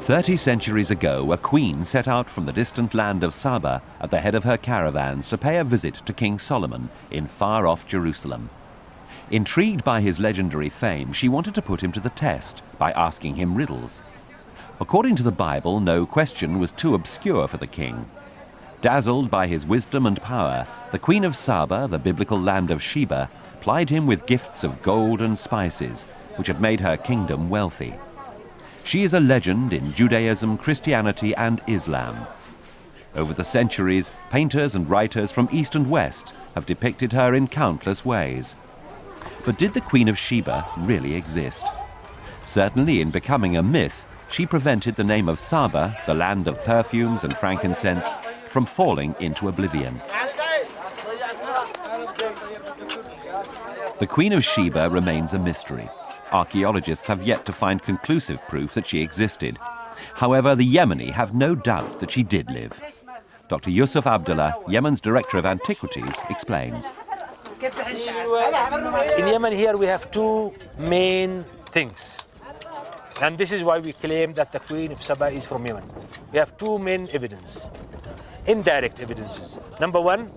30 centuries ago, a queen set out from the distant land of Saba at the head of her caravans to pay a visit to King Solomon in far-off Jerusalem. Intrigued by his legendary fame, she wanted to put him to the test by asking him riddles. According to the Bible, no question was too obscure for the king. Dazzled by his wisdom and power, the Queen of Saba, the biblical land of Sheba, plied him with gifts of gold and spices, which had made her kingdom wealthy. She is a legend in Judaism, Christianity, and Islam. Over the centuries, painters and writers from East and West have depicted her in countless ways. But did the Queen of Sheba really exist? Certainly, in becoming a myth, she prevented the name of Saba, the land of perfumes and frankincense, from falling into oblivion. The Queen of Sheba remains a mystery. Archaeologists have yet to find conclusive proof that she existed. However, the Yemeni have no doubt that she did live. Dr. Yusuf Abdullah, Yemen's Director of Antiquities, explains. In Yemen here we have two main things. And this is why we claim that the Queen of Saba is from Yemen. We have two main evidence, indirect evidences. Number one,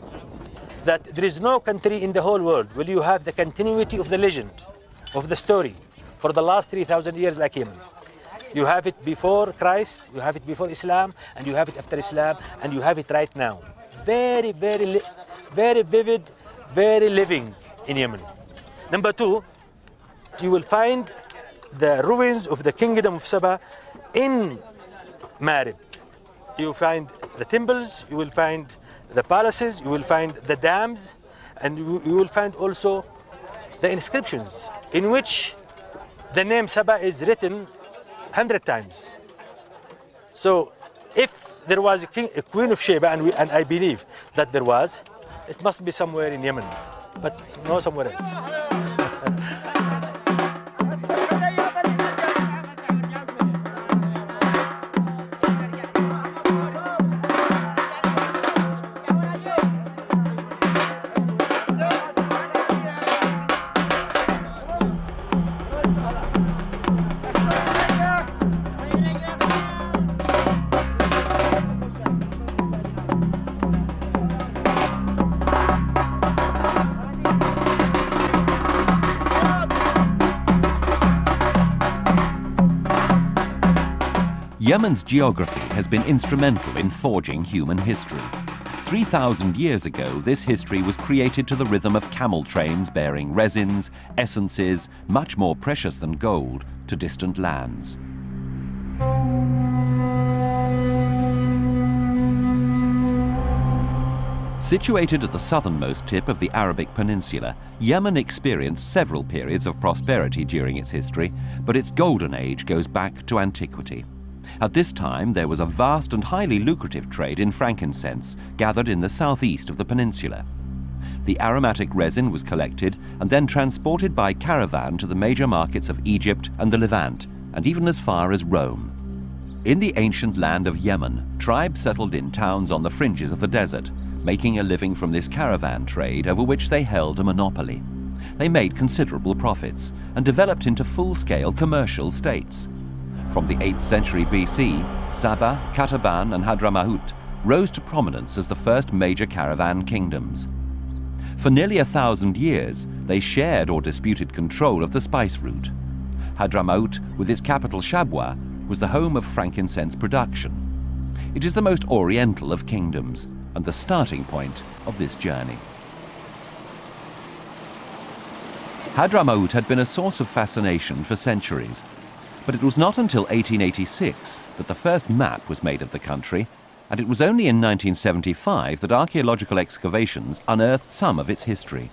that there is no country in the whole world where you have the continuity of the legend, of the story, for the last 3,000 years like Yemen. You have it before Christ, you have it before Islam, and you have it after Islam, and you have it right now. Very, very vivid, very living in Yemen. Number two, you will find the ruins of the Kingdom of Saba in Maritime. You find the temples, you will find the palaces, you will find the dams, and you will find also the inscriptions in which the name Saba is written 100 times. So if there was a Queen of Sheba, and I believe that there was, it must be somewhere in Yemen, but no somewhere else. Yemen's geography has been instrumental in forging human history. 3,000 years ago, this history was created to the rhythm of camel trains bearing resins, essences, much more precious than gold, to distant lands. Situated at the southernmost tip of the Arabic Peninsula, Yemen experienced several periods of prosperity during its history, but its golden age goes back to antiquity. At this time, there was a vast and highly lucrative trade in frankincense gathered in the southeast of the peninsula. The aromatic resin was collected and then transported by caravan to the major markets of Egypt and the Levant, and even as far as Rome. In the ancient land of Yemen, tribes settled in towns on the fringes of the desert, making a living from this caravan trade over which they held a monopoly. They made considerable profits and developed into full-scale commercial states. From the 8th century BC, Saba, Kataban, and Hadram rose to prominence as the first major caravan kingdoms. For nearly 1,000 years, they shared or disputed control of the spice route. Hadram, with its capital Shabwa, was the home of frankincense production. It is the most oriental of kingdoms and the starting point of this journey. Hadram had been a source of fascination for centuries. But it was not until 1886 that the first map was made of the country, and it was only in 1975 that archaeological excavations unearthed some of its history.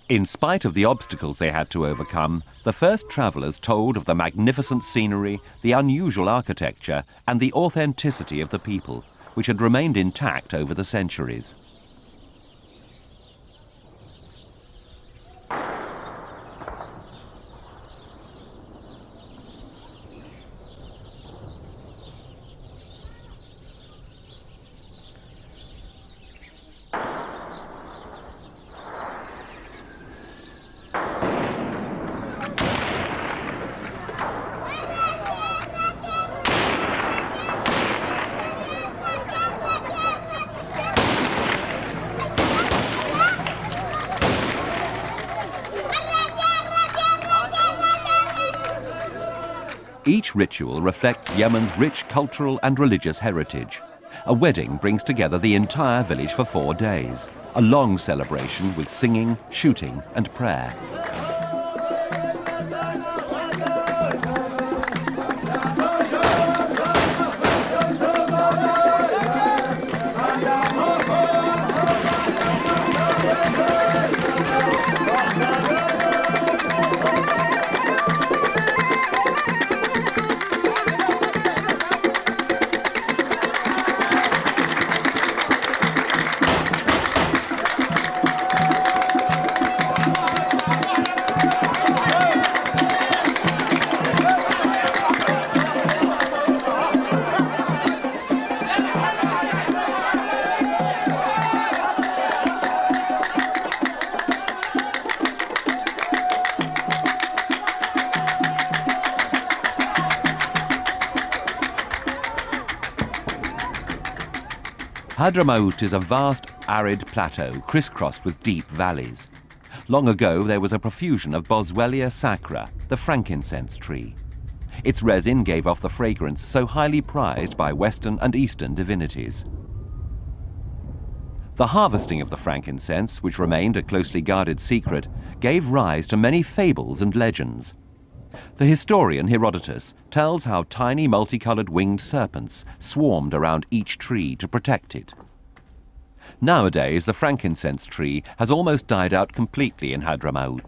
In spite of the obstacles they had to overcome, the first travelers told of the magnificent scenery, the unusual architecture, and the authenticity of the people, which had remained intact over the centuries. Each ritual reflects Yemen's rich cultural and religious heritage. A wedding brings together the entire village for 4 days, a long celebration with singing, shooting and prayer. Hadram is a vast, arid plateau crisscrossed with deep valleys. Long ago, there was a profusion of Boswellia sacra, the frankincense tree. Its resin gave off the fragrance so highly prized by Western and Eastern divinities. The harvesting of the frankincense, which remained a closely guarded secret, gave rise to many fables and legends. The historian Herodotus tells how tiny multicolored winged serpents swarmed around each tree to protect it. Nowadays, the frankincense tree has almost died out completely in Hadram.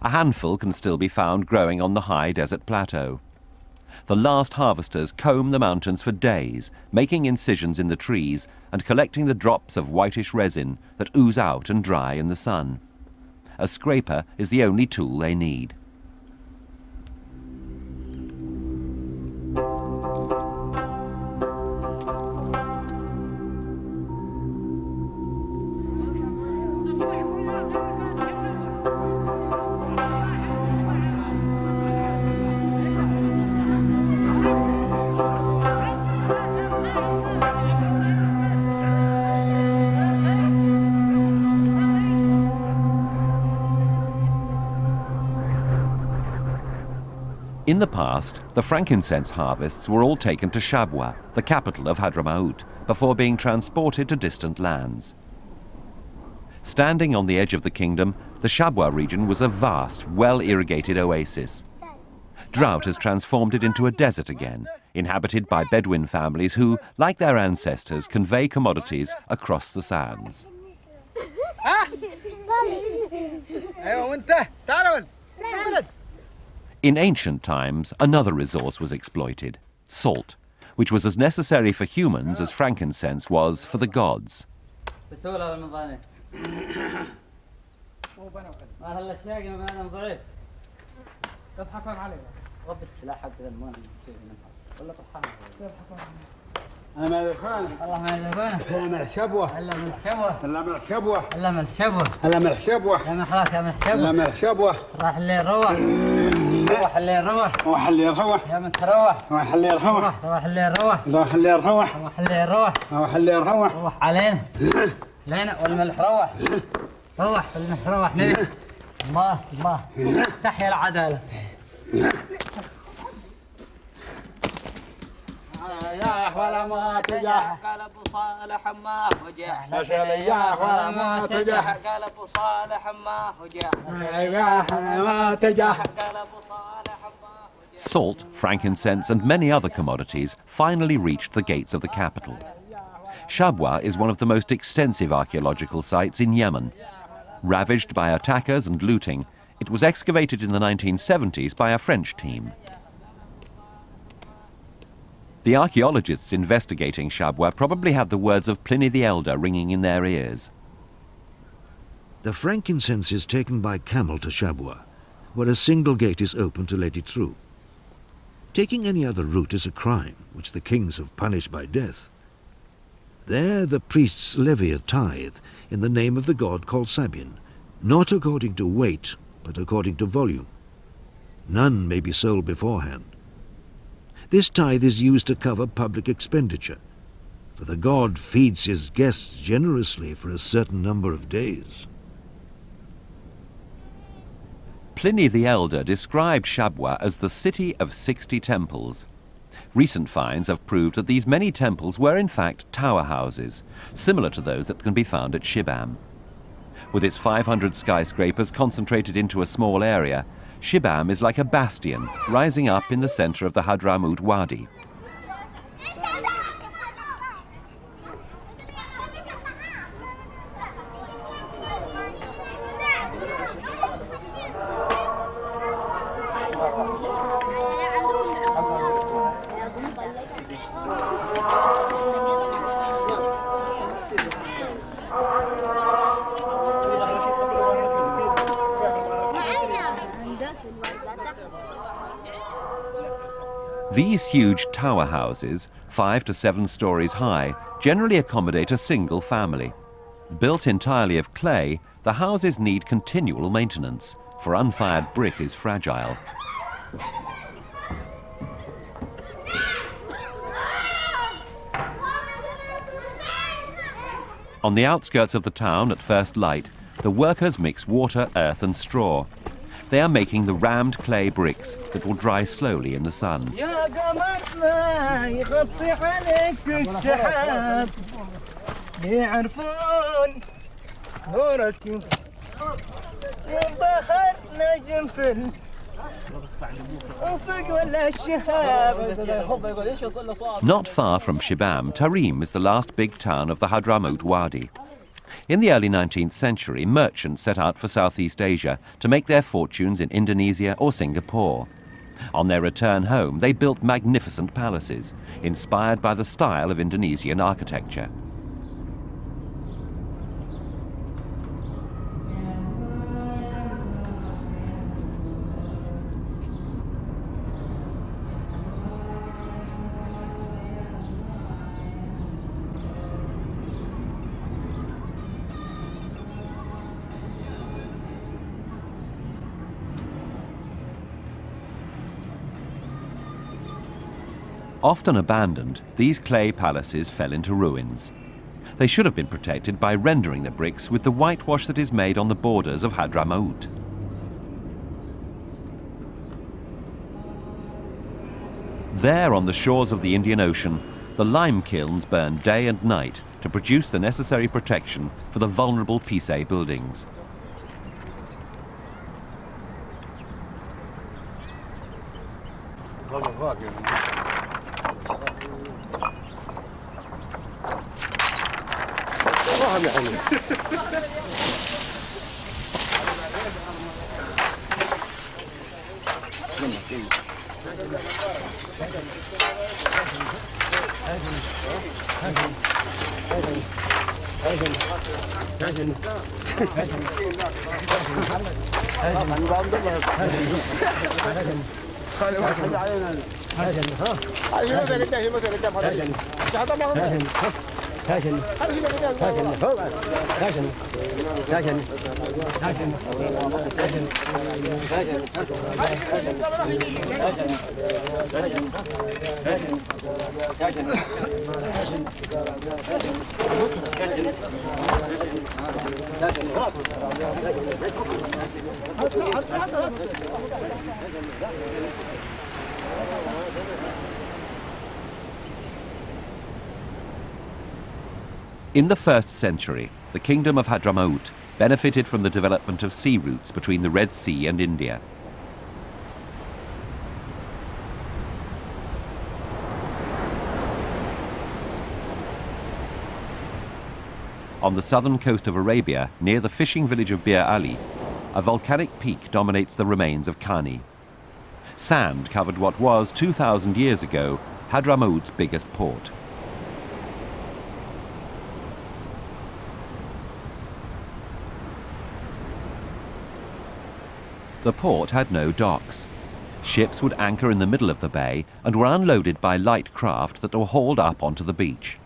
A handful can still be found growing on the high desert plateau. The last harvesters comb the mountains for days, making incisions in the trees and collecting the drops of whitish resin that ooze out and dry in the sun. A scraper is the only tool they need. In the past, the frankincense harvests were all taken to Sheba, the capital of Hadram, before being transported to distant lands. Standing on the edge of the kingdom, the Sheba region was a vast, well-irrigated oasis. Drought has transformed it into a desert again, inhabited by Bedouin families who, like their ancestors, convey commodities across the sands. In ancient times, another resource was exploited, salt, which was as necessary for humans as frankincense was for the gods. أنا مالك الله ما يذكرنا أنا ملح شبوة إلا ملح شبوة إلا ملح شبوة إلا ملح شبوة إلا ملح شبوة يا محراك يا ملح شبوة إلا ملح شبوة راح الليل روح روح الليل روح روح الليل روح يا من تروح روح الليل روح روح الليل روح روح الليل روح روح الليل روح روح الليل روح روح علينا لينا والملح روح روح الملح روح نبي الله الله تحيا العدالة يا ولا ما تجح قال ابو صالح ما وجح يا ولا ما تجح قال ابو صالح ما وجح يا ما تجح قال ابو صالح ما وجح. Salt, frankincense and many other commodities finally reached the gates of the capital. Sheba is one of the most extensive archaeological sites in Yemen. Ravaged by attackers and looting, it was excavated in the 1970s by a French team. The archaeologists investigating Sheba probably had the words of Pliny the Elder ringing in their ears. The frankincense is taken by camel to Sheba, where a single gate is open to let it through. Taking any other route is a crime, which the kings have punished by death. There the priests levy a tithe in the name of the god called Sabin, not according to weight, but according to volume. None may be sold beforehand. This tithe is used to cover public expenditure, for the god feeds his guests generously for a certain number of days. Pliny the Elder described Shabwa as the city of 60 temples. Recent finds have proved that these many temples were in fact tower houses, similar to those that can be found at Shibam. With its 500 skyscrapers concentrated into a small area, Shibam is like a bastion rising up in the center of the Hadram Wadi. These huge tower houses, 5 to 7 stories high, generally accommodate a single family. Built entirely of clay, the houses need continual maintenance, for unfired brick is fragile. On the outskirts of the town at first light, the workers mix water, earth and straw. They are making the rammed clay bricks that will dry slowly in the sun. Not far from Shibam, Tarim is the last big town of the Hadram Wadi. In the early 19th century, merchants set out for Southeast Asia to make their fortunes in Indonesia or Singapore. On their return home, they built magnificent palaces, inspired by the style of Indonesian architecture. Often abandoned, these clay palaces fell into ruins. They should have been protected by rendering the bricks with the whitewash that is made on the borders of Hadramaut. There on the shores of the Indian Ocean, the lime kilns burn day and night to produce the necessary protection for the vulnerable Pisé buildings. In the 1st century, the Kingdom of Hadramaut benefited from the development of sea routes between the Red Sea and India. On the southern coast of Arabia, near the fishing village of Bir Ali, a volcanic peak dominates the remains of Kani. Sand covered what was, 2,000 years ago, Hadramaut's biggest port. The port had no docks. Ships would anchor in the middle of the bay and were unloaded by light craft that were hauled up onto the beach.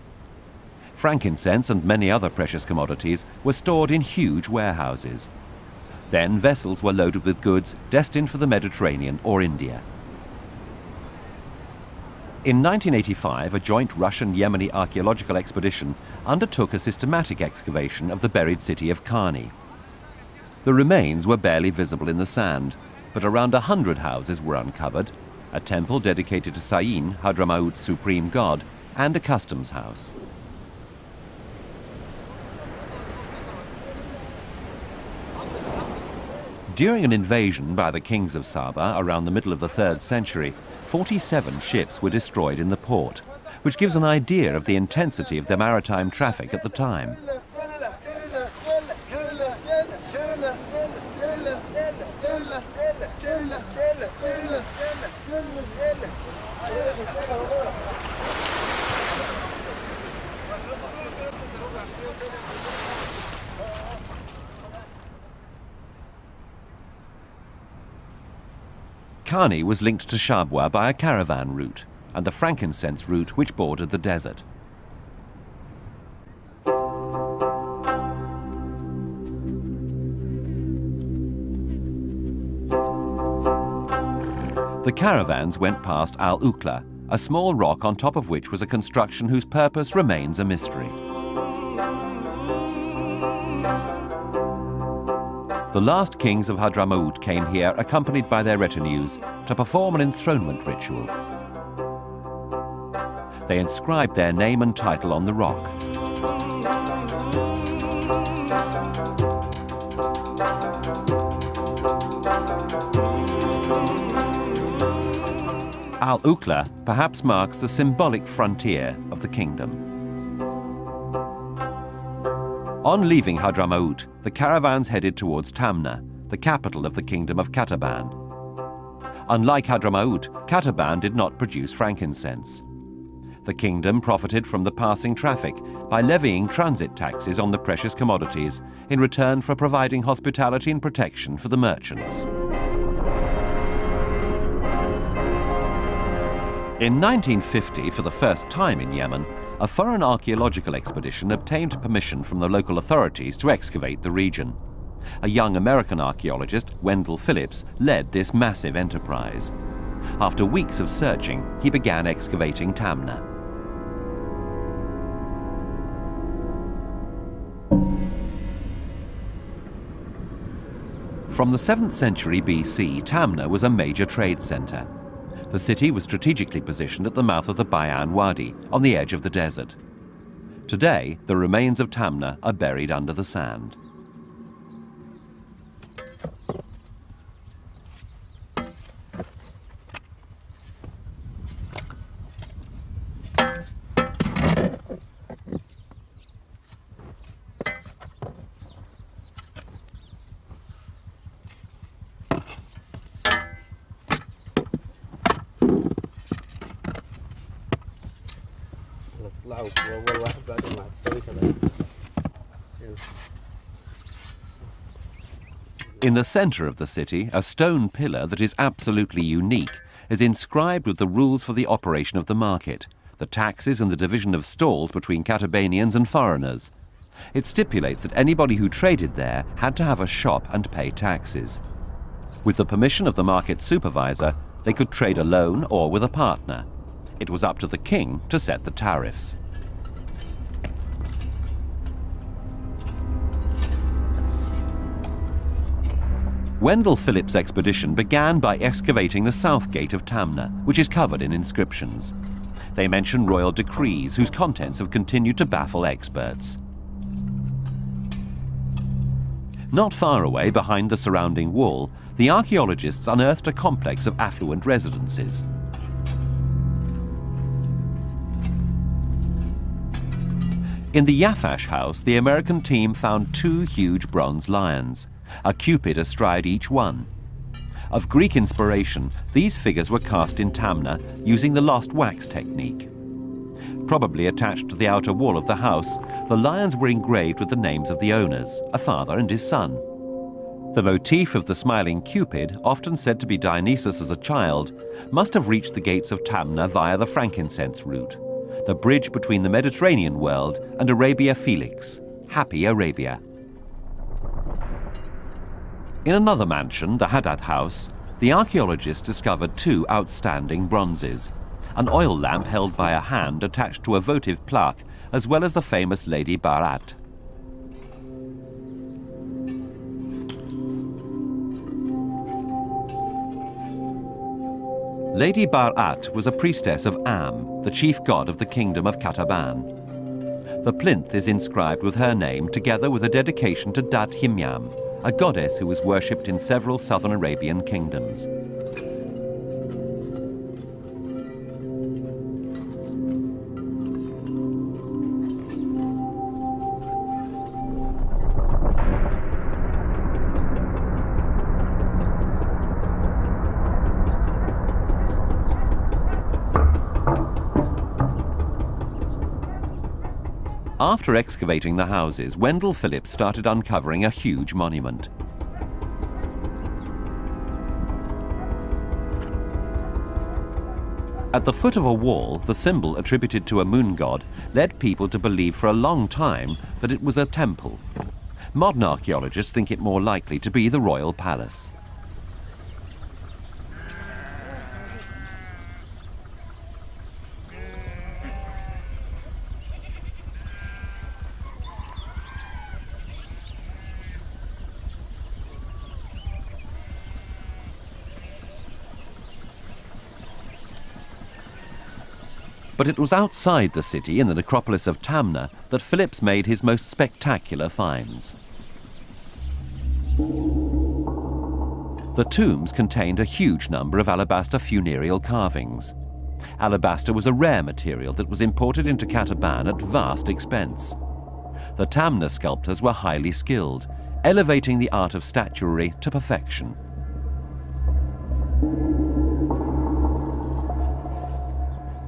Frankincense and many other precious commodities were stored in huge warehouses. Then vessels were loaded with goods destined for the Mediterranean or India. In 1985, a joint Russian-Yemeni archaeological expedition undertook a systematic excavation of the buried city of Kani. The remains were barely visible in the sand, but around 100 houses were uncovered, a temple dedicated to Sain, Hadramaut's supreme god, and a customs house. During an invasion by the kings of Saba around the middle of the 3rd century, 47 ships were destroyed in the port, which gives an idea of the intensity of the maritime traffic at the time. Kani was linked to Shabwa by a caravan route and the frankincense route which bordered the desert. The caravans went past Al-Ukla, a small rock on top of which was a construction whose purpose remains a mystery. The last kings of Hadramaut came here accompanied by their retinues to perform an enthronement ritual. They inscribed their name and title on the rock. Al-Ukla perhaps marks the symbolic frontier of the kingdom. On leaving Hadramaut, the caravans headed towards Tamna, the capital of the Kingdom of Kataban. Unlike Hadramaut, Kataban did not produce frankincense. The kingdom profited from the passing traffic by levying transit taxes on the precious commodities in return for providing hospitality and protection for the merchants. In 1950, for the first time in Yemen, a foreign archaeological expedition obtained permission from the local authorities to excavate the region. A young American archaeologist, Wendell Phillips, led this massive enterprise. After weeks of searching, he began excavating Tamna. From the 7th century BC, Tamna was a major trade center. The city was strategically positioned at the mouth of the Bayan Wadi, on the edge of the desert. Today, the remains of Tamna are buried under the sand. In the center of the city, a stone pillar that is absolutely unique is inscribed with the rules for the operation of the market, the taxes and the division of stalls between Katabanians and foreigners. It stipulates that anybody who traded there had to have a shop and pay taxes. With the permission of the market supervisor, they could trade alone or with a partner. It was up to the king to set the tariffs. Wendell Phillips' expedition began by excavating the south gate of Tamna, which is covered in inscriptions. They mention royal decrees whose contents have continued to baffle experts. Not far away, behind the surrounding wall, the archaeologists unearthed a complex of affluent residences. In the Yafash house, the American team found 2 huge bronze lions, a cupid astride each one. Of Greek inspiration, these figures were cast in Tamna using the lost wax technique. Probably attached to the outer wall of the house, the lions were engraved with the names of the owners, a father and his son. The motif of the smiling cupid, often said to be Dionysus as a child, must have reached the gates of Tamna via the frankincense route, the bridge between the Mediterranean world and Arabia Felix, happy Arabia. In another mansion, the Haddad house, the archaeologists discovered 2 outstanding bronzes, an oil lamp held by a hand attached to a votive plaque, as well as the famous Lady Barat. Lady Bar'at was a priestess of Am, the chief god of the kingdom of Kataban. The plinth is inscribed with her name together with a dedication to Dat Himyar, a goddess who was worshipped in several southern Arabian kingdoms. After excavating the houses, Wendell Phillips started uncovering a huge monument. At the foot of a wall, the symbol attributed to a moon god led people to believe for a long time that it was a temple. Modern archaeologists think it more likely to be the royal palace. But it was outside the city, in the necropolis of Tamna, that Phillips made his most spectacular finds. The tombs contained a huge number of alabaster funereal carvings. Alabaster was a rare material that was imported into Kataban at vast expense. The Tamna sculptors were highly skilled, elevating the art of statuary to perfection.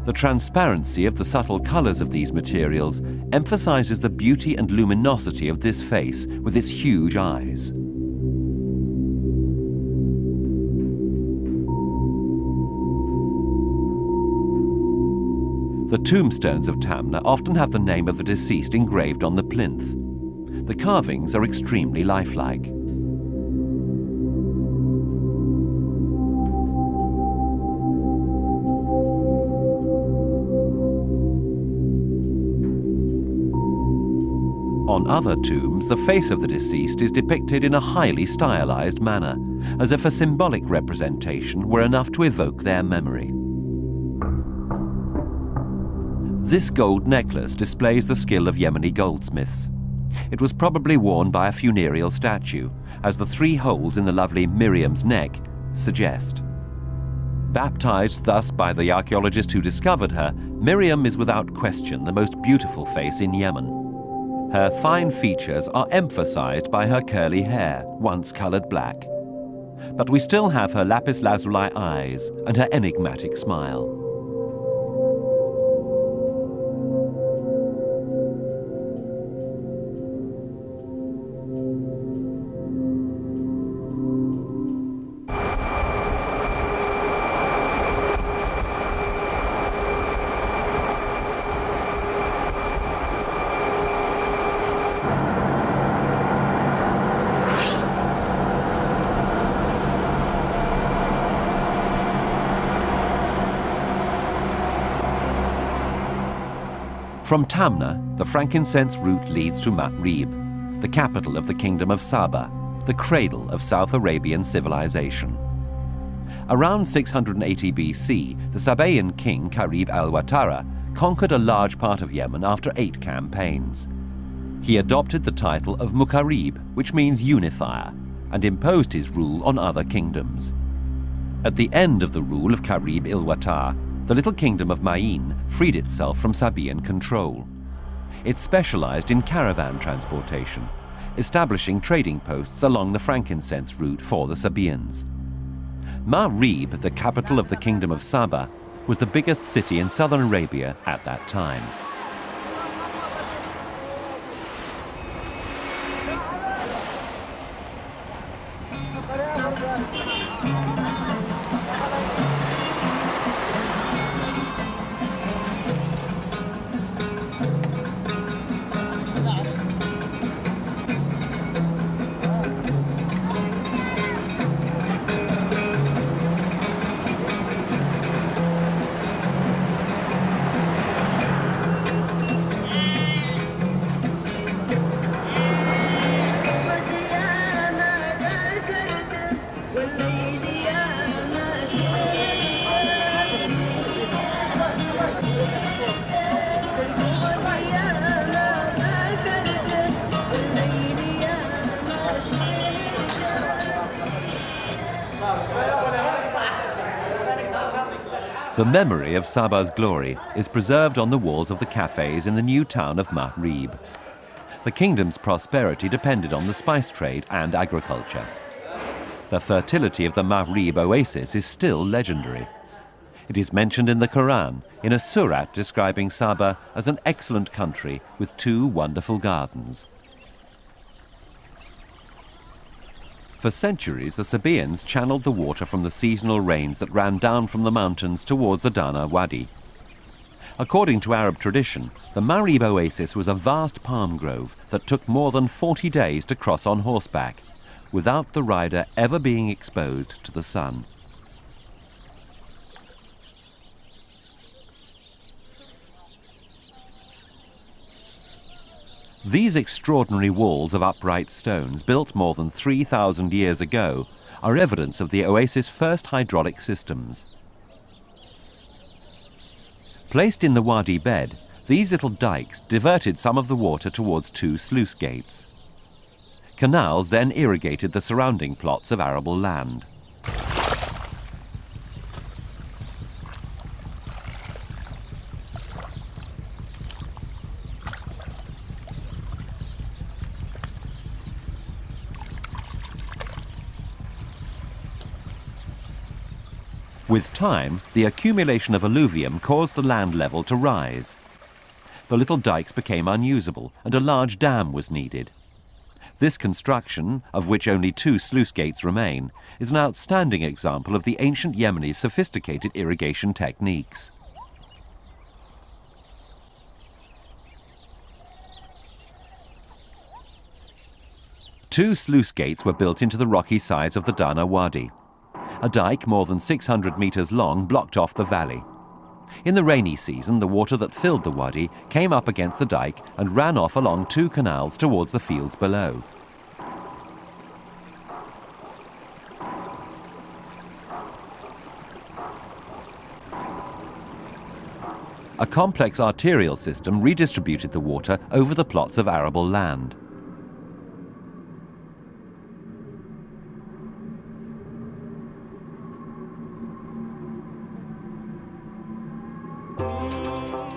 The transparency of the subtle colors of these materials emphasizes the beauty and luminosity of this face with its huge eyes. The tombstones of Tamna often have the name of the deceased engraved on the plinth. The carvings are extremely lifelike. On other tombs, the face of the deceased is depicted in a highly stylized manner, as if a symbolic representation were enough to evoke their memory. This gold necklace displays the skill of Yemeni goldsmiths. It was probably worn by a funereal statue, as the 3 holes in the lovely Miriam's neck suggest. Baptized thus by the archaeologist who discovered her, Miriam is without question the most beautiful face in Yemen. Her fine features are emphasized by her curly hair, once colored black. But we still have her lapis lazuli eyes and her enigmatic smile. From Tamna, the frankincense route leads to Maritime, the capital of the Kingdom of Saba, the cradle of South Arabian civilization. Around 680 BC, the Sabaean king Karib al-Watara conquered a large part of Yemen after 8 campaigns. He adopted the title of Mukarib, which means unifier, and imposed his rule on other kingdoms. At the end of the rule of Karib al-Watara, the little kingdom of Ma'in freed itself from Sabaean control. It specialized in caravan transportation, establishing trading posts along the frankincense route for the Sabaeans. Maritime, the capital of the Kingdom of Saba, was the biggest city in southern Arabia at that time. The memory of Saba's glory is preserved on the walls of the cafes in the new town of Mahrib. The kingdom's prosperity depended on the spice trade and agriculture. The fertility of the Mahrib oasis is still legendary. It is mentioned in the Quran, in a surat describing Saba as an excellent country with 2 wonderful gardens. For centuries, the Sabaeans channeled the water from the seasonal rains that ran down from the mountains towards the Dana Wadi. According to Arab tradition, the Mahrib oasis was a vast palm grove that took more than 40 days to cross on horseback, without the rider ever being exposed to the sun. These extraordinary walls of upright stones, built more than 3,000 years ago, are evidence of the oasis' first hydraulic systems. Placed in the Wadi bed, these little dikes diverted some of the water towards 2 sluice gates. Canals then irrigated the surrounding plots of arable land. With time, the accumulation of alluvium caused the land level to rise. The little dikes became unusable and a large dam was needed. This construction, of which only 2 sluice gates remain, is an outstanding example of the ancient Yemeni sophisticated irrigation techniques. Two sluice gates were built into the rocky sides of the Dana Wadi. A dike more than 600 meters long blocked off the valley. In the rainy season, the water that filled the wadi came up against the dike and ran off along 2 canals towards the fields below. A complex arterial system redistributed the water over the plots of arable land.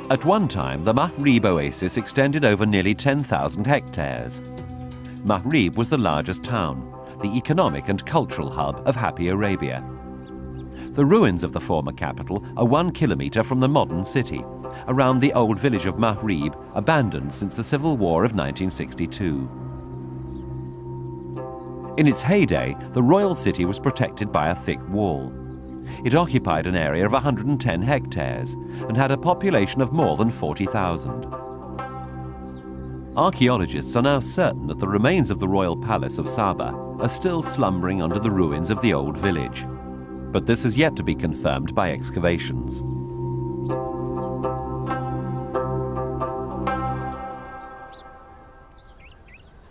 At one time, the Mahrib oasis extended over nearly 10,000 hectares. Mahrib was the largest town, the economic and cultural hub of happy Arabia. The ruins of the former capital are 1 kilometer from the modern city, around the old village of Mahrib, abandoned since the civil war of 1962. In its heyday, the royal city was protected by a thick wall. It occupied an area of 110 hectares and had a population of more than 40,000. Archaeologists are now certain that the remains of the royal palace of Saba are still slumbering under the ruins of the old village. But this is yet to be confirmed by excavations.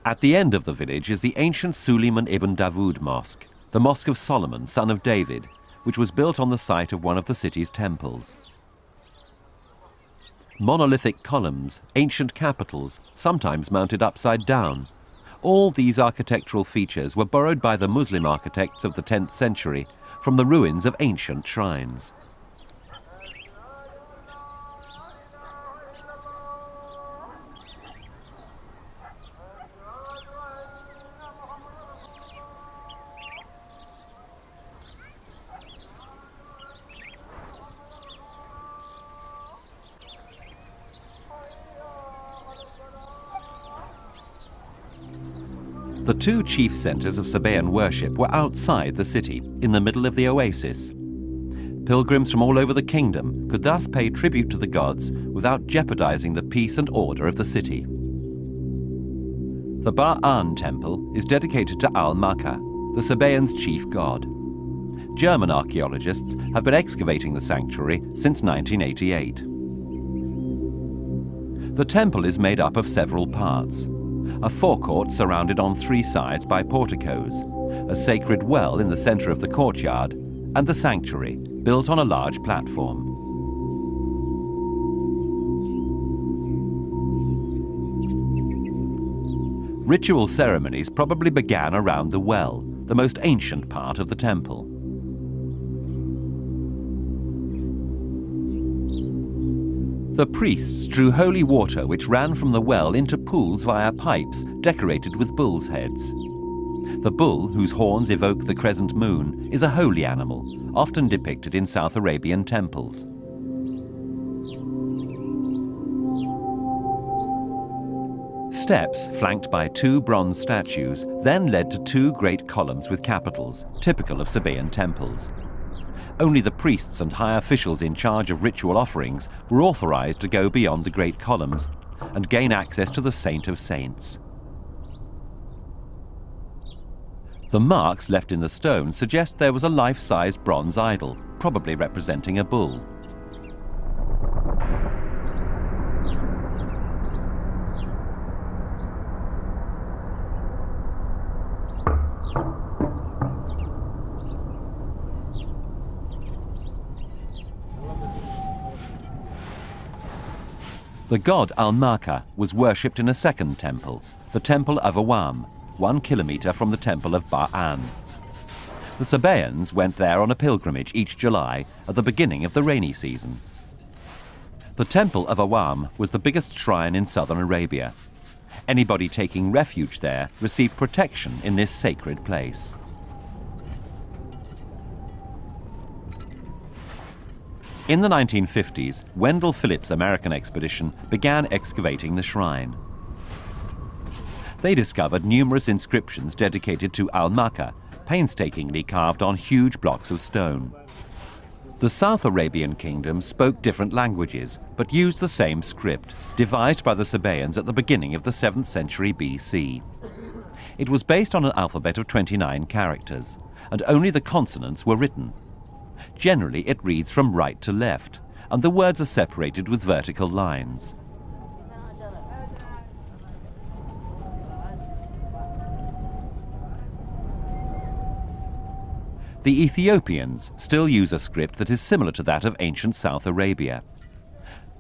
At the end of the village is the ancient Suleiman ibn Dawood Mosque, the Mosque of Solomon, son of David, which was built on the site of one of the city's temples. Monolithic columns, ancient capitals, sometimes mounted upside down. All these architectural features were borrowed by the Muslim architects of the 10th century from the ruins of ancient shrines. The 2 chief centers of Sabaean worship were outside the city, in the middle of the oasis. Pilgrims from all over the kingdom could thus pay tribute to the gods without jeopardizing the peace and order of the city. The Ba'an temple is dedicated to Al-Makka, the Sabaeans' chief god. German archaeologists have been excavating the sanctuary since 1988. The temple is made up of several parts. A forecourt surrounded on 3 sides by porticos, a sacred well in the center of the courtyard, and the sanctuary, built on a large platform. Ritual ceremonies probably began around the well, the most ancient part of the temple. The priests drew holy water which ran from the well into pools via pipes decorated with bulls' heads. The bull, whose horns evoke the crescent moon, is a holy animal, often depicted in South Arabian temples. Steps, flanked by two bronze statues, then led to two great columns with capitals, typical of Sabaean temples. Only the priests and high officials in charge of ritual offerings were authorized to go beyond the great columns and gain access to the Saint of Saints. The marks left in the stone suggest there was a life-sized bronze idol, probably representing a bull. The god Al-Maka was worshipped in a second temple, the Temple of Awam, 1 kilometer from the Temple of Ba'an. The Sabaeans went there on a pilgrimage each July at the beginning of the rainy season. The Temple of Awam was the biggest shrine in southern Arabia. Anybody taking refuge there received protection in this sacred place. In the 1950s, Wendell Phillips' American expedition began excavating the shrine. They discovered numerous inscriptions dedicated to Al-Maka, painstakingly carved on huge blocks of stone. The South Arabian kingdom spoke different languages, but used the same script, devised by the Sabaeans at the beginning of the 7th century BC. It was based on an alphabet of 29 characters, and only the consonants were written. Generally, it reads from right to left, and the words are separated with vertical lines. The Ethiopians still use a script that is similar to that of ancient South Arabia.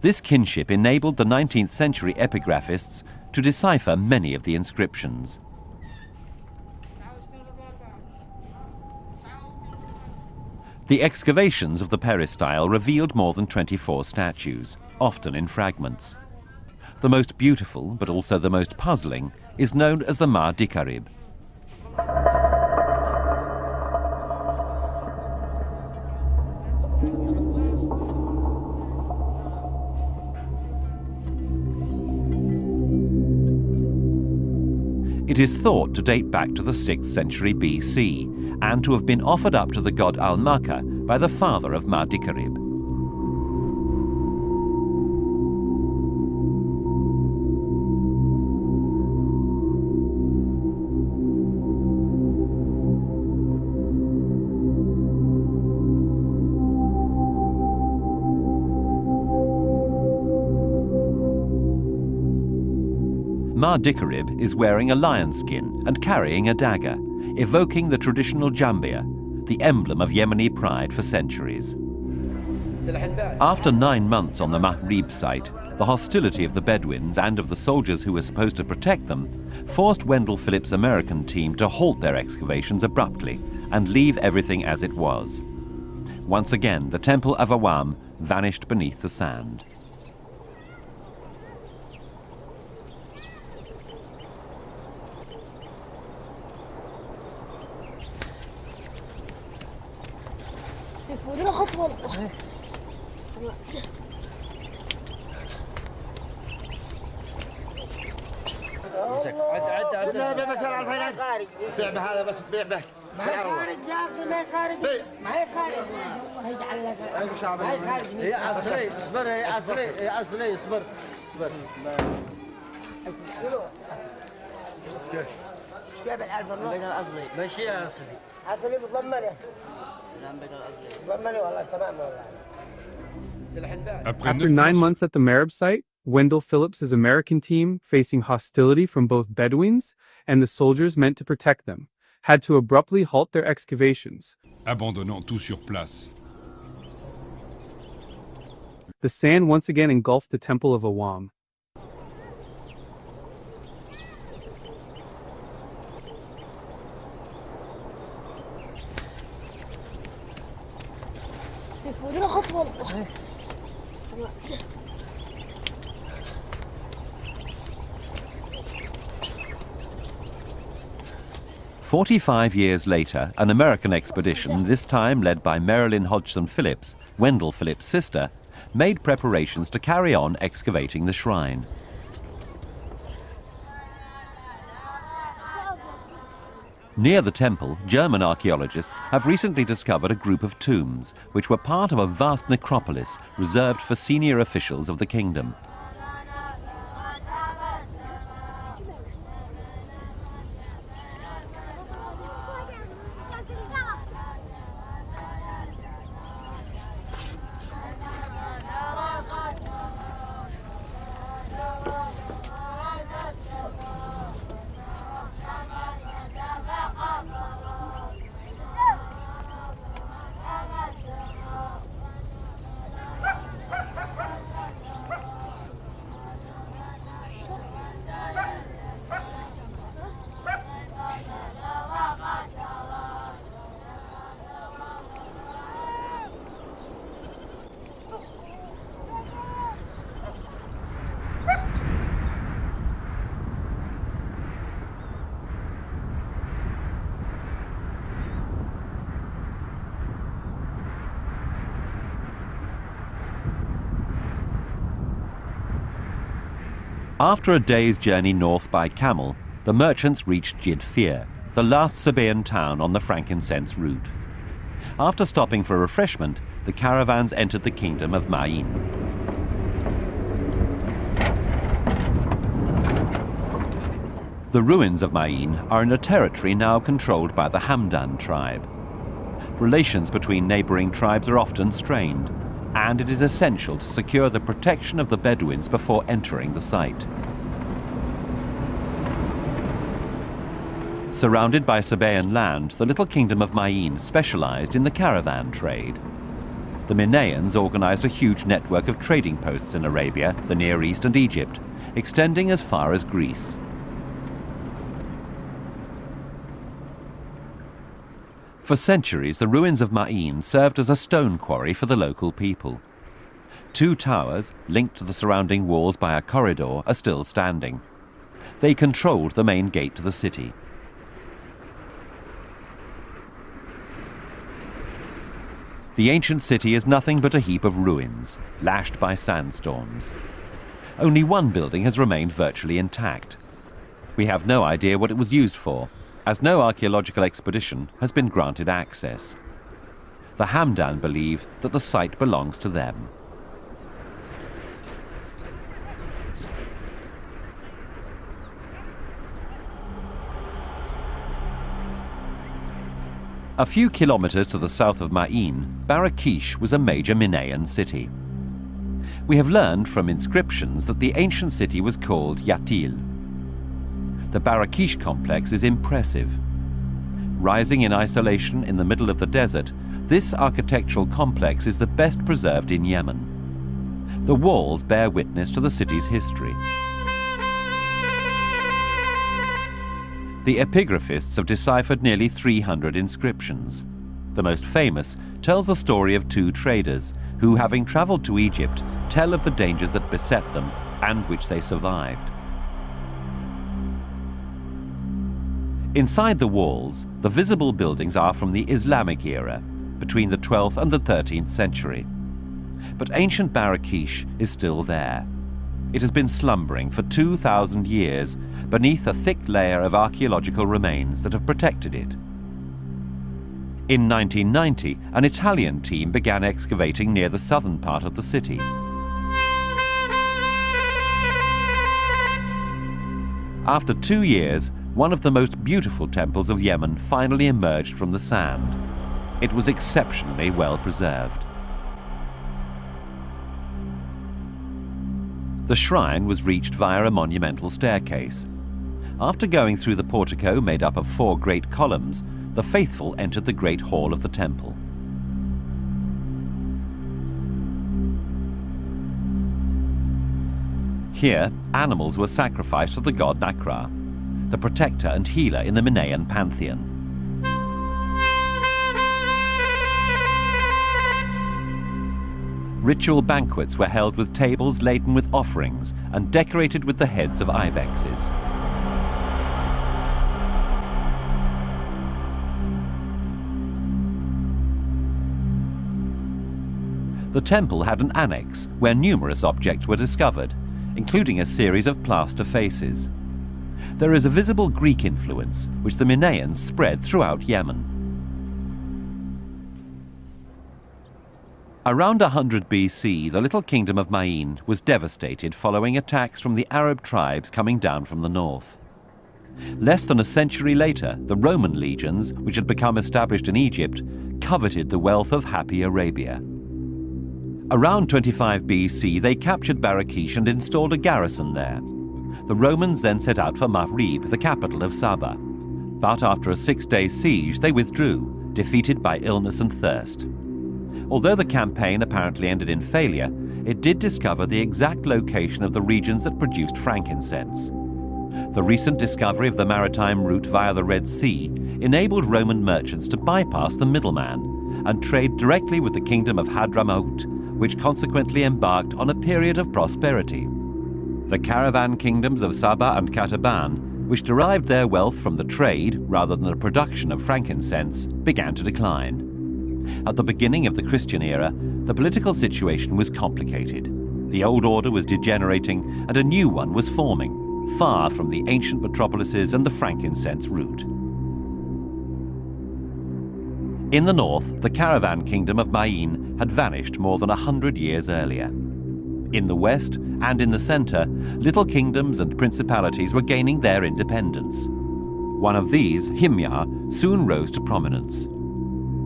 This kinship enabled the 19th century epigraphists to decipher many of the inscriptions. The excavations of the peristyle revealed more than 24 statues, often in fragments. The most beautiful, but also the most puzzling, is known as the Ma Dikarib. It is thought to date back to the 6th century BC and to have been offered up to the god Al-Maka by the father of Ma Dikarib. Ma Dikarib is wearing a lion skin and carrying a dagger, evoking the traditional jambia, the emblem of Yemeni pride for centuries. After 9 months on the Mahrib site, the hostility of the Bedouins and of the soldiers who were supposed to protect them forced Wendell Phillips' American team to halt their excavations abruptly and leave everything as it was. Once again, the Temple of Awam vanished beneath the sand. After 9 months at the Marib site, Wendell Phillips' American team, facing hostility from both Bedouins and the soldiers meant to protect them, had to abruptly halt their excavations. Abandonnant tout sur place. The sand once again engulfed the Temple of Awam. "45 years later, an American expedition, this time led by Marilyn Hodgson Phillips, Wendell Phillips' sister, made preparations to carry on excavating the shrine. Near the temple, German archaeologists have recently discovered a group of tombs which were part of a vast necropolis reserved for senior officials of the kingdom. After a day's journey north by camel, the merchants reached Jidfir, the last Sabaean town on the frankincense route. After stopping for refreshment, the caravans entered the Kingdom of Ma'in. The ruins of Ma'in are in a territory now controlled by the Hamdan tribe. Relations between neighboring tribes are often strained, and it is essential to secure the protection of the Bedouins before entering the site. Surrounded by Sabaean land, the little Kingdom of Ma'in specialized in the caravan trade. The Minayans organized a huge network of trading posts in Arabia, the Near East and Egypt, extending as far as Greece. For centuries, the ruins of Ma'in served as a stone quarry for the local people. 2 towers, linked to the surrounding walls by a corridor, are still standing. They controlled the main gate to the city. The ancient city is nothing but a heap of ruins, lashed by sandstorms. Only one building has remained virtually intact. We have no idea what it was used for, as no archaeological expedition has been granted access. The Hamdan believe that the site belongs to them. A few kilometers to the south of Ma'in, Barakish was a major Minayan city. We have learned from inscriptions that the ancient city was called Yatil. The Barakish complex is impressive. Rising in isolation in the middle of the desert, this architectural complex is the best preserved in Yemen. The walls bear witness to the city's history. The epigraphists have deciphered nearly 300 inscriptions. The most famous tells the story of 2 traders who, having traveled to Egypt, tell of the dangers that beset them and which they survived. Inside the walls, the visible buildings are from the Islamic era, between the 12th and the 13th century. But ancient Barakish is still there. It has been slumbering for 2,000 years beneath a thick layer of archaeological remains that have protected it. In 1990, an Italian team began excavating near the southern part of the city. After 2 years, one of the most beautiful temples of Yemen finally emerged from the sand. It was exceptionally well preserved. The shrine was reached via a monumental staircase. After going through the portico made up of 4 great columns, the faithful entered the great hall of the temple. Here, animals were sacrificed to the god Nakra, the protector and healer in the Minayan pantheon. Ritual banquets were held with tables laden with offerings and decorated with the heads of ibexes. The temple had an annex where numerous objects were discovered, including a series of plaster faces. There is a visible Greek influence, which the Minoans spread throughout Yemen. Around 100 BC, the little kingdom of Main was devastated following attacks from the Arab tribes coming down from the north. Less than a century later, the Roman legions, which had become established in Egypt, coveted the wealth of happy Arabia. Around 25 BC, they captured Barakish and installed a garrison there. The Romans then set out for Marib, the capital of Saba. But after a 6-day siege, they withdrew, defeated by illness and thirst. Although the campaign apparently ended in failure, it did discover the exact location of the regions that produced frankincense. The recent discovery of the maritime route via the Red Sea enabled Roman merchants to bypass the middleman and trade directly with the kingdom of Hadram, which consequently embarked on a period of prosperity. The caravan kingdoms of Saba and Kataban, which derived their wealth from the trade rather than the production of frankincense, began to decline. At the beginning of the Christian era, the political situation was complicated. The old order was degenerating and a new one was forming, far from the ancient metropolises and the frankincense route. In the north, the caravan kingdom of Main had vanished more than 100 years earlier. In the west and in the center, little kingdoms and principalities were gaining their independence. One of these, Himyar, soon rose to prominence.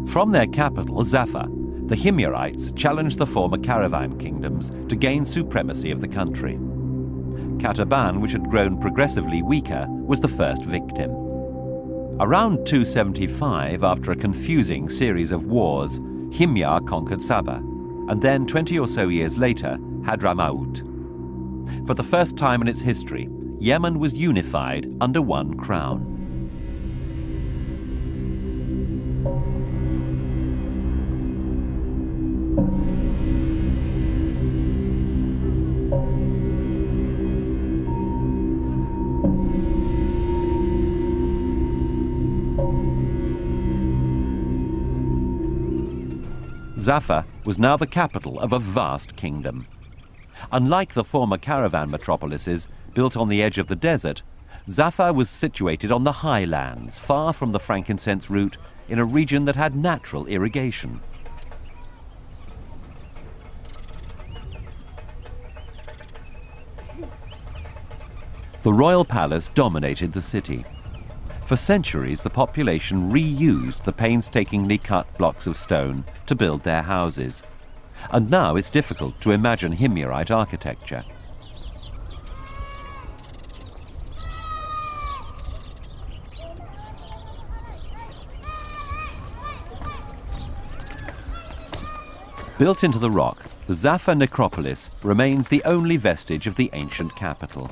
From their capital, Zaffa, the Himyarites challenged the former caravan kingdoms to gain supremacy of the country. Kataban, which had grown progressively weaker, was the first victim. Around 275, after a confusing series of wars, Himyar conquered Saba, and then 20 or so years later, Hadram. For the first time in its history, Yemen was unified under one crown. Zaffa was now the capital of a vast kingdom. Unlike the former caravan metropolises built on the edge of the desert, Zaffa was situated on the highlands, far from the frankincense route, in a region that had natural irrigation. The royal palace dominated the city. For centuries, the population reused the painstakingly cut blocks of stone to build their houses. And now it's difficult to imagine Himyarite architecture. Built into the rock, the Zaffa necropolis remains the only vestige of the ancient capital.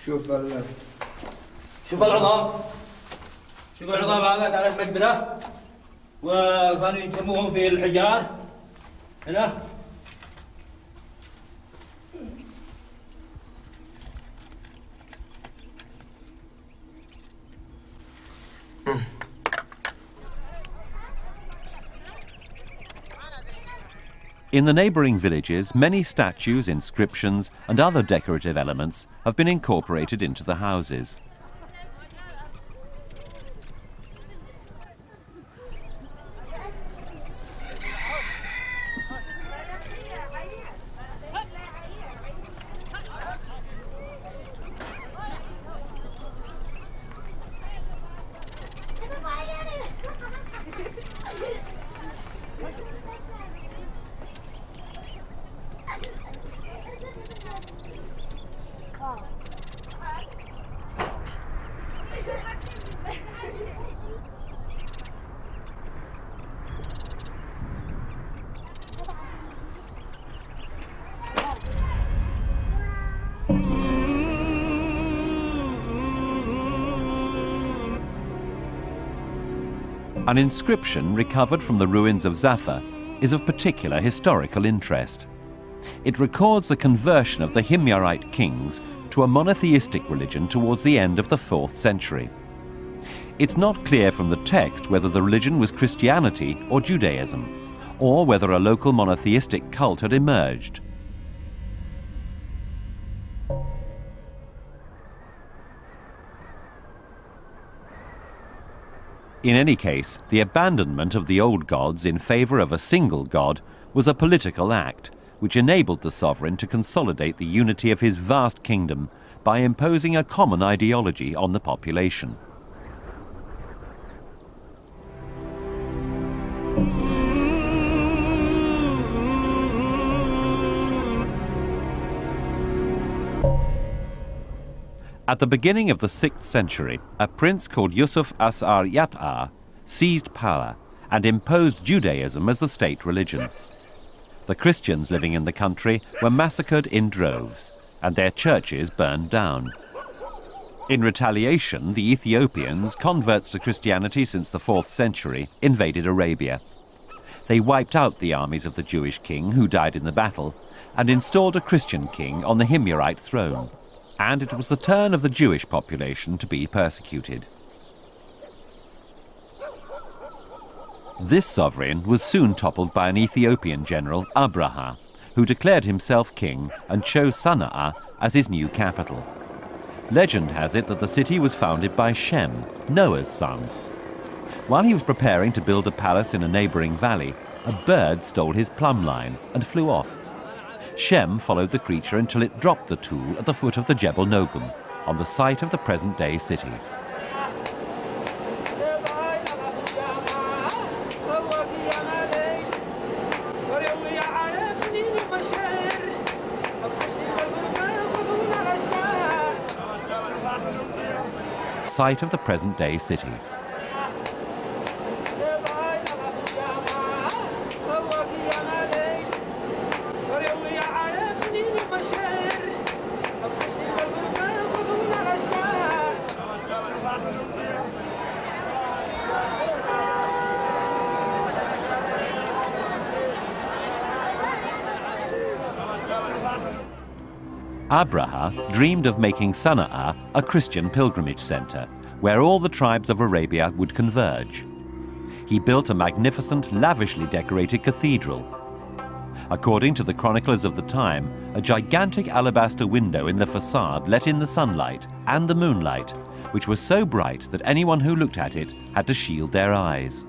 شوف العظام. شوف العظام هذا كانت مقبرة وكانوا يتموهم في الحجار هنا. In the neighboring villages, many statues, inscriptions, and other decorative elements have been incorporated into the houses. An inscription recovered from the ruins of Zafar is of particular historical interest. It records the conversion of the Himyarite kings to a monotheistic religion towards the end of the 4th century. It's not clear from the text whether the religion was Christianity or Judaism, or whether a local monotheistic cult had emerged. In any case, the abandonment of the old gods in favor of a single god was a political act which enabled the sovereign to consolidate the unity of his vast kingdom by imposing a common ideology on the population. At the beginning of the 6th century, a prince called Yusuf as-Yat'a seized power and imposed Judaism as the state religion. The Christians living in the country were massacred in droves, and their churches burned down. In retaliation, the Ethiopians, converts to Christianity since the 4th century, invaded Arabia. They wiped out the armies of the Jewish king, who died in the battle, and installed a Christian king on the Himyarite throne. And it was the turn of the Jewish population to be persecuted. This sovereign was soon toppled by an Ethiopian general, Abraha, who declared himself king and chose Sana'a as his new capital. Legend has it that the city was founded by Shem, Noah's son. While he was preparing to build a palace in a neighboring valley, a bird stole his plumb line and flew off. Shem followed the creature until it dropped the tool at the foot of the Jebel Nogum, on the site of the present-day city. Site of the present-day city. Abraha dreamed of making Sana'a a Christian pilgrimage center, where all the tribes of Arabia would converge. He built a magnificent, lavishly decorated cathedral. According to the chroniclers of the time, a gigantic alabaster window in the facade let in the sunlight and the moonlight, which was so bright that anyone who looked at it had to shield their eyes.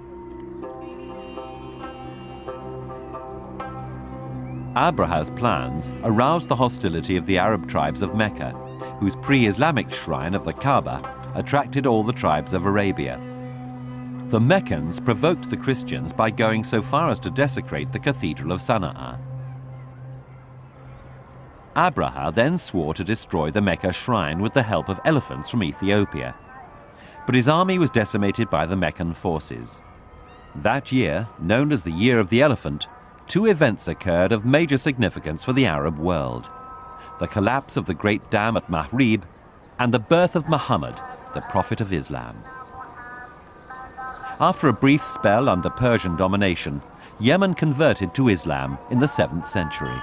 Abraha's plans aroused the hostility of the Arab tribes of Mecca, whose pre-Islamic shrine of the Kaaba attracted all the tribes of Arabia. The Meccans provoked the Christians by going so far as to desecrate the Cathedral of Sana'a. Abraha then swore to destroy the Mecca shrine with the help of elephants from Ethiopia. But his army was decimated by the Meccan forces. That year, known as the Year of the Elephant, two events occurred of major significance for the Arab world: the collapse of the Great Dam at Mahrib and the birth of Muhammad, the Prophet of Islam. After a brief spell under Persian domination, Yemen converted to Islam in the 7th century.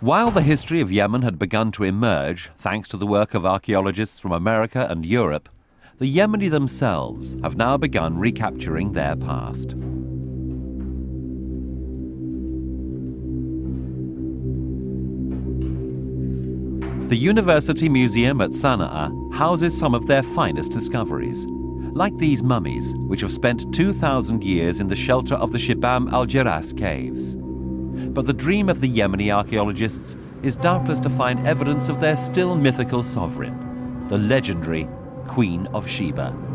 While the history of Yemen had begun to emerge, thanks to the work of archaeologists from America and Europe, the Yemeni themselves have now begun recapturing their past. The University Museum at Sana'a houses some of their finest discoveries. like these mummies, which have spent 2,000 years in the shelter of the Shibam al-Jiras caves. But the dream of the Yemeni archaeologists is doubtless to find evidence of their still mythical sovereign, the legendary Queen of Sheba.